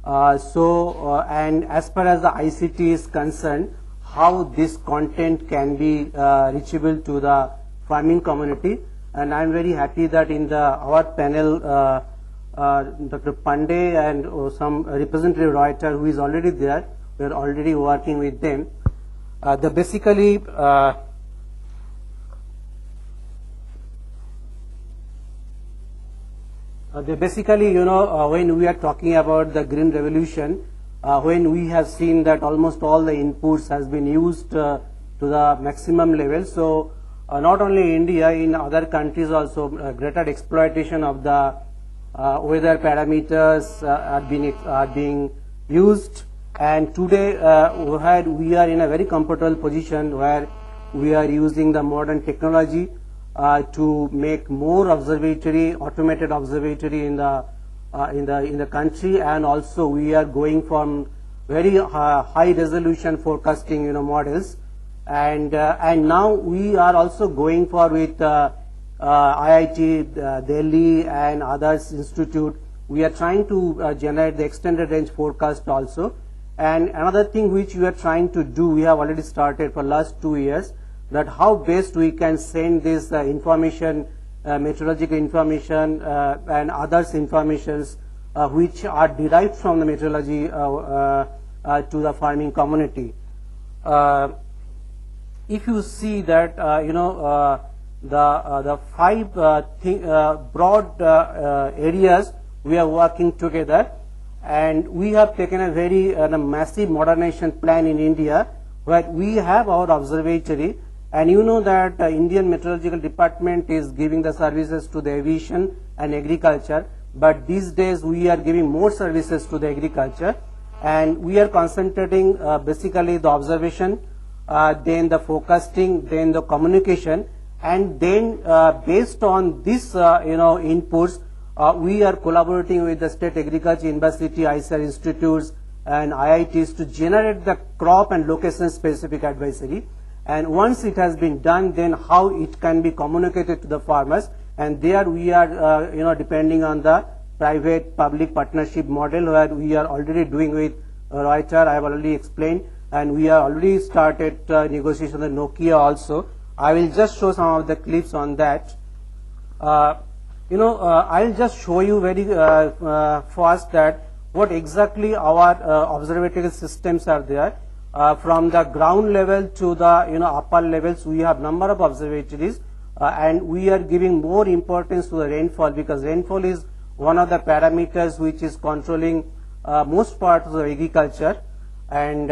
And as far as the ICT is concerned, how this content can be reachable to the farming community. And I'm very happy that in our panel, Dr. Pandey and some representative writer who is already there, we are already working with them. Basically, when we are talking about the green revolution, when we have seen that almost all the inputs has been used to the maximum level. So not only India, in other countries also greater exploitation of the weather parameters are being used. And today we are in a very comfortable position where we are using the modern technology to make more automated observatory in the country, and also we are going from very high resolution forecasting models, and now we are also going for with IIT Delhi and others institute. We are trying to generate the extended range forecast also. And another thing which we are trying to do, we have already started for last 2 years, that how best we can send this information, meteorological information and others informations which are derived from the meteorology to the farming community. If you see that the five broad areas we are working together, and we have taken a very massive modernization plan in India, where we have our observatory. And you know that Indian Meteorological Department is giving the services to the aviation and agriculture, but these days we are giving more services to the agriculture, and we are concentrating basically the observation, then the forecasting, then the communication, and then based on this inputs, we are collaborating with the State Agriculture University, ICAR institutes and IITs to generate the crop and location specific advisory. And once it has been done, then how it can be communicated to the farmers. And there we are depending on the private public partnership model, where we are already doing with Reuters, I have already explained, and we are already started negotiation with Nokia also. I will just show some of the clips on that. I'll just show you very fast that what exactly our observatory systems are there. From the ground level to the upper levels, we have number of observatories, and we are giving more importance to the rainfall, because rainfall is one of the parameters which is controlling most parts of the agriculture. And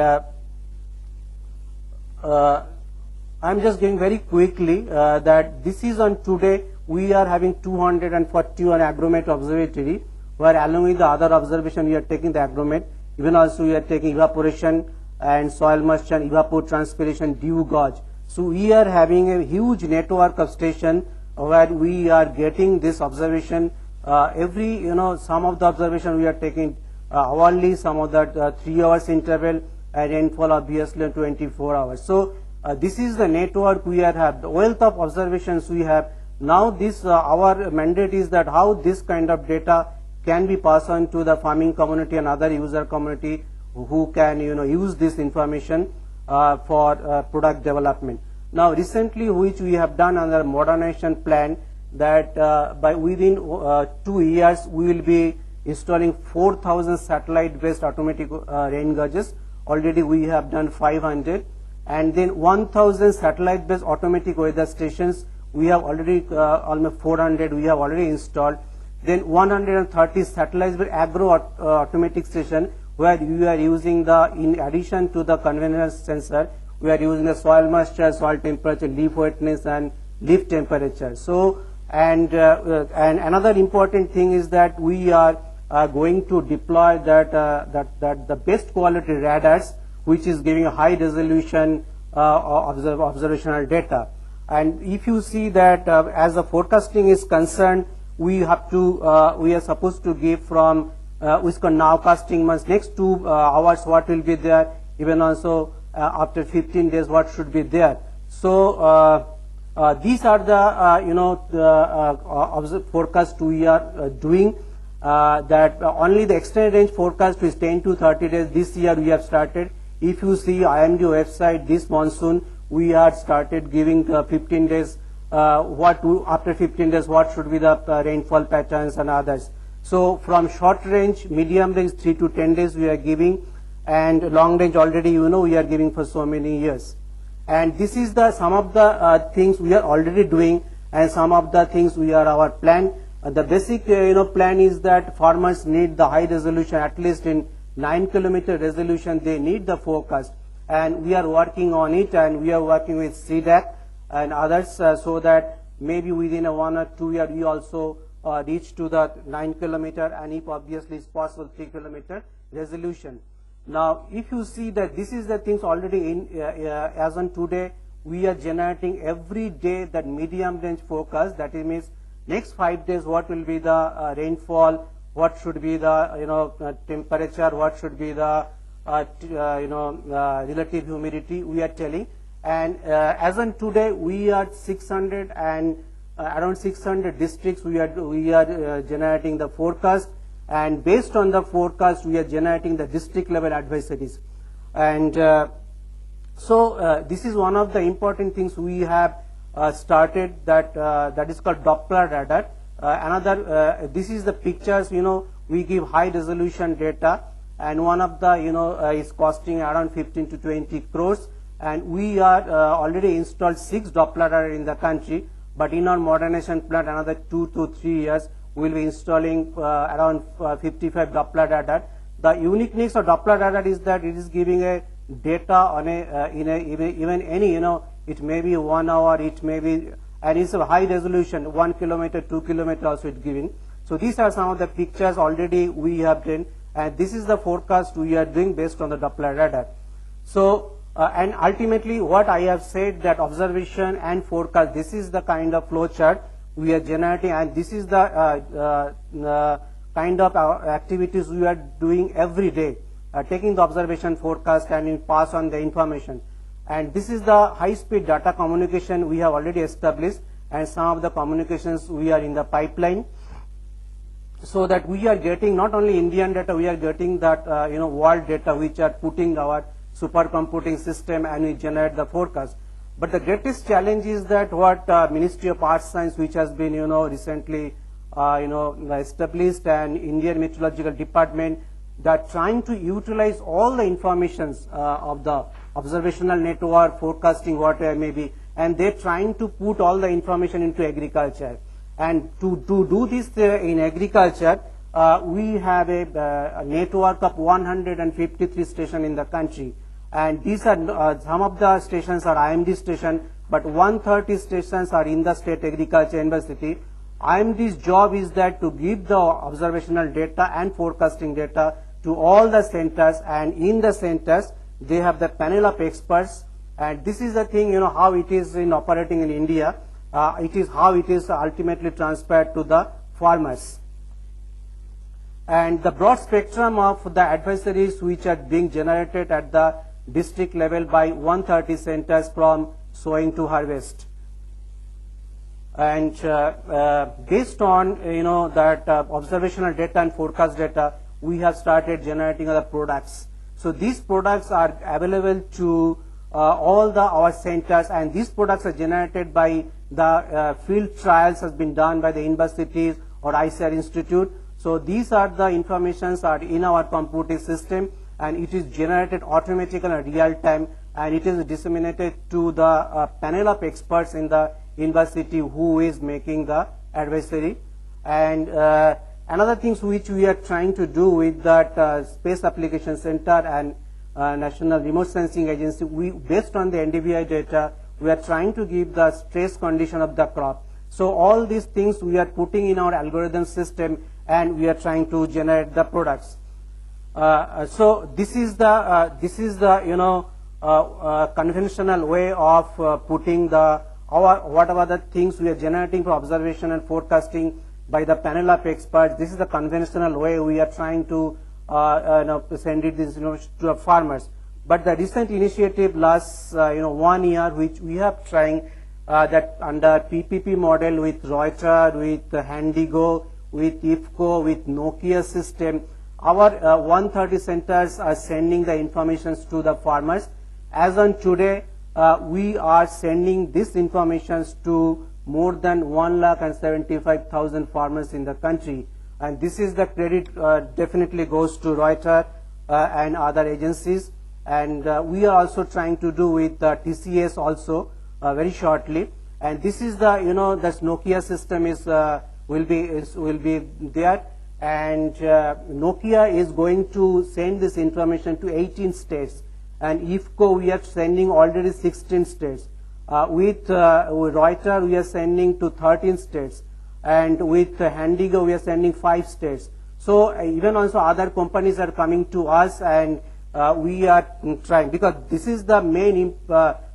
I'm just going very quickly that this is on today. We are having 241 agromet observatory, where along with the other observation we are taking the agromet. Even also we are taking evaporation and soil moisture, evapotranspiration, dew gauge. So we are having a huge network of station where we are getting this observation. Every some of the observation we are taking hourly, some of that 3 hours interval, and rainfall obviously 24 hours. So this is the network we have, the wealth of observations we have. Now this our mandate is that how this kind of data can be passed on to the farming community and other user community who can use this information for product development. Now recently, which we have done under modernization plan, that by within 2 years we will be installing 4,000 satellite based automatic rain gauges. Already we have done 500, and then 1,000 satellite based automatic weather stations we have already almost 400 we have already installed. Then 130 satellite based agro automatic station, where we are using in addition to the conventional sensor, we are using the soil moisture, soil temperature, leaf wetness and leaf temperature. So and another important thing is that we are going to deploy that the best quality radars, which is giving a high resolution observational data. And if you see that as the forecasting is concerned, we have to we are supposed to give from nowcasting months, next 2 hours what will be there, even also after 15 days what should be there. So these are the forecast we are doing. that only the extended range forecast is 10 to 30 days. This year we have started. If you see IMD website, this monsoon we had started giving 15 days. After 15 days, what should be the rainfall patterns and others. So from short range, medium range 3 to 10 days we are giving, and long range already we are giving for so many years. And this is the some of the things we are already doing, and some of the things we are our plan. The basic plan is that farmers need the high resolution, at least in 9 kilometer resolution they need the forecast, and we are working on it, and we are working with CDAC and others so that maybe within a 1 or 2 year we also reach to the 9 kilometer, and if obviously it's possible 3 kilometer resolution. Now if you see that this is the things already in as on today we are generating every day that medium range forecast, that means next 5 days what will be the rainfall, what should be the temperature, what should be the relative humidity we are telling. And as on today we are 600 and around 600 districts we are generating the forecast, and based on the forecast we are generating the district level advisories. And so this is one of the important things we have started, that is called Doppler radar. This is the pictures, we give high resolution data, and one of the is costing around 15 to 20 crores, and we are already installed 6 Doppler radar in the country, but in our modernization plan another 2 to 3 years we will be installing around 55 Doppler radar. The uniqueness of Doppler radar is that it is giving a data on even any it may be 1 hour, it may be, and it's a high resolution, 1 kilometer, 2 kilometer also it's giving. So these are some of the pictures already we have done, and this is the forecast we are doing based on the Doppler radar. So and ultimately what I have said, that observation and forecast, this is the kind of flow chart we are generating, and this is the kind of activities we are doing every day, taking the observation, forecast, and pass on the information. And this is the high speed data communication we have already established, and some of the communications we are in the pipeline, so that we are getting not only Indian data, we are getting that world data which are putting our supercomputing system, and we generate the forecast. But the greatest challenge is that what Ministry of Arts Science, which has been recently established, and Indian Meteorological Department, that trying to utilize all the informations of the observational network, forecasting, whatever may be, and they're trying to put all the information into agriculture. And to do this in agriculture, we have a network of 153 stations in the country, and these are some of the stations are IMD station, but 130 stations are in the State Agriculture University. IMD's job is that to give the observational data and forecasting data to all the centers, and in the centers they have the panel of experts, and this is the thing how it is in operating in India. It is how it is ultimately transferred to the farmers. And the broad spectrum of the advisories which are being generated at the district level by 130 centers from sowing to harvest. And based on that observational data and forecast data, we have started generating other products. So these products are available to all our centers, and these products are generated by the field trials has been done by the universities or ICAR Institute. So these are the informations are in our computing system, and it is generated automatically in real time, and it is disseminated to the panel of experts in the university who is making the advisory. And another things which we are trying to do with that Space Application Center and National Remote Sensing Agency, based on the NDVI data, we are trying to give the stress condition of the crop. So all these things we are putting in our algorithm system, and we are trying to generate the products. So this is the conventional way of putting the whatever the things we are generating for observation and forecasting by the panel of experts. This is the conventional way we are trying to send it this to the farmers. But the recent initiative last 1 year, which we have trying that under PPP model with Reuters, with Handigo, with IFCO, with Nokia system. Our 130 centers are sending the information to the farmers. As on today, we are sending this information to more than 1,75,000 farmers in the country. And this is the credit definitely goes to Reuters and other agencies. And we are also trying to do with TCS also very shortly. And this is the, this Nokia system is will be there. And Nokia is going to send this information to 18 states. And IFCO, we are sending already 16 states. With Reuters, we are sending to 13 states. And with Handigo, we are sending 5 states. So even also other companies are coming to us, and we are trying, because this is the main,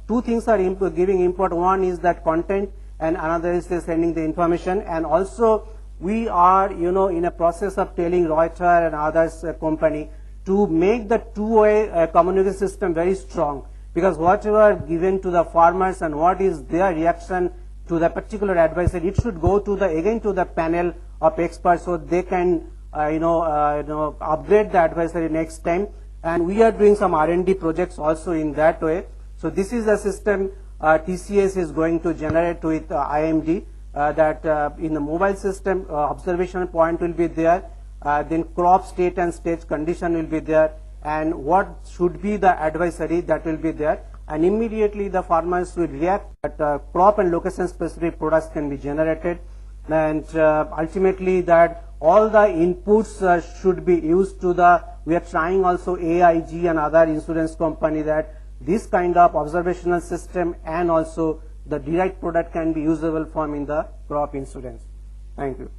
two things are giving import. One is that content, and another is sending the information. And also we are, in a process of telling Reuters and others company to make the two-way communication system very strong, because whatever given to the farmers and what is their reaction to the particular advisory, it should go to the again to the panel of experts, so they can upgrade the advisory next time. And we are doing some R&D projects also in that way. So this is a system TCS is going to generate with IMD, that in the mobile system observation point will be there. Then crop state and stage condition will be there, and what should be the advisory, that will be there. And immediately the farmers will react that crop and location specific products can be generated. And ultimately that all the inputs should be used to the, we are trying also AIG and other insurance company, that this kind of observational system and also the derived product can be usable from in the crop insurance. Thank you.